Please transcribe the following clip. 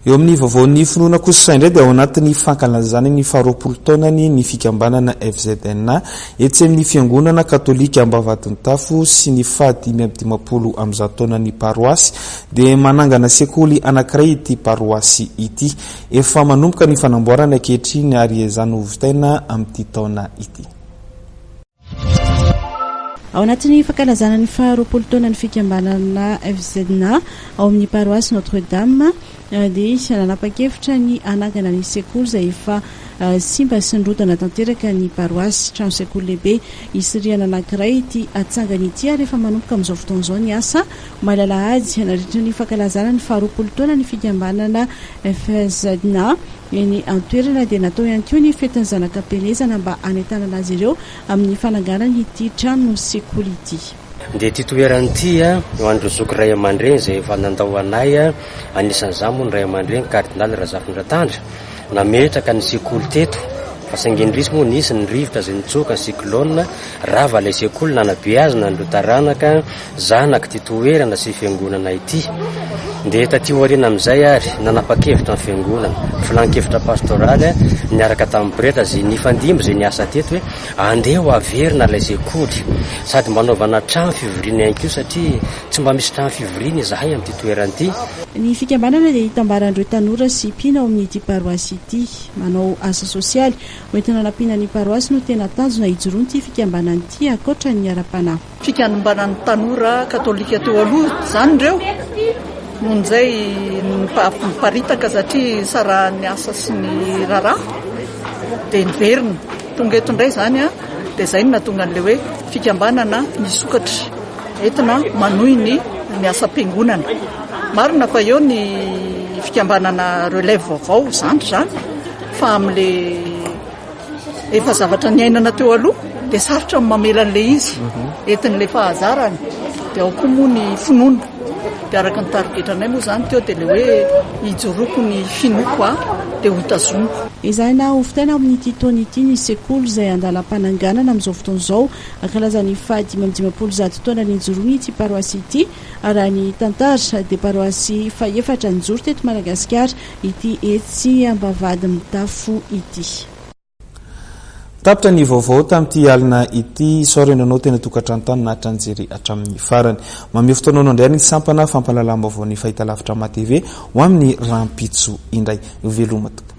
Eo amin'ny vaovaon'ny finoana kosa indray dia ao anatin'ny fankalazany ny faharoapolo taonany ny fikambanana FZN etsy amin'ny fiangonana katolika Ambavadin'ny Tafo sy ny fahadimy amby dimapolo amin'izao taonany paroasy dia manangana sekoly anankiray ity paroasy ity. Efa manomboka ny fanamboarana ankehitriny ary izany ho vitaina amin'ity taona ity. Ao anatin'ny fankalazana ny faharoapolo taonany fikambanana FZN ao amin'ny paroasy Notre-Dame dia nanapa-kevitra ny anangana ny sekoly izay efa simba sy nrodana tanteraka ny paroasy trano sekoly lehibe isy riana anankiray ity atsangany ity ary efa manomboka amin'izao fotoana izao ny asa malalahady nandritra ny fankalazana ny faharoapolo taona ny fikambanana FZN eny antoerana dia natao ihany koa ny fetin'ny zanakam-pielezana mba hanentanana azy ireo amin'ny fananganana ity trano sekoly ity. Dia ty toerany ity ho andro zoky ray aman-dreny izay efa nandao anay anisan'izany moa ny ray aman-dreny kardinaly Razafindratandra nametraka ny sekoly teto fa sangendrisy moa nisy ny rivotra izay nitsoka ny cyclone rava ilay sekoly nanabe azy nandrotaranaka zanaka ty toerana sy fiangonana ity. Dia taty aoriana amin'izay ary nanapa-kevitra ny fiangonana filan-kevitra pastoraly niaraka tamin'ny prêtre izay nifandimby izay niasa teto hoe andeha ho averina ilay sekoly sady manaovana trano fivoriana ihany koa satria tsy mba misy trano fivoriana izahay amin'ity toerana ity. Ny fikambanana dia hitambaran'ireo tanora sy mpina ao amin'ity paroasy ity manao asa sosialy hoentina nampiana ny paroasy no tena tanjona hijoroany ity fikambanana ity ankoatra ny ara-panahy. Fikambanan'ny tanora katolika teo aloha zany ireo noho izay miparitaka satria sara ny asa sy ny raraha dia niverina tonga eto indray zany dia izay no natonga an'ilay hoe fikambanana nisokatra entina manohy ny asa-piangonana. Marina fa eo ny fikambanana relève vaovao zandry zany fa amin'ilay efa zavatra niainana teo aloha dia sarotra mamela an'ilay izy entin'ilay fahazarany dia ao koa moa ny finoana dia araka ny tarigetranay moa zany teo dia ilay hoe hijoroko ny finoko dia hotazonoko. Izay na hofitaina amin'ity taona ity ny sekoly izay andalam-pananganana amin'izao fotoana izao ankalazany fahadimy amby dimapolo zato taona ny hijoroany ity paroasy ity raha ny tantara dia paroasy faefatra nijoro teto Madagasikara ity etsy Ambavadin'ny Tafo ity. Tapitra ny vaovao tamin'ity alina ity sorenanao tena tokatrano tany na hatranjery hatramin'ny farany. Mameo fotoanao indray ny sampana fampalalam-baovao ny fahitalavitra ma TV ho amin'ny rahampitso indray veloma tokoa.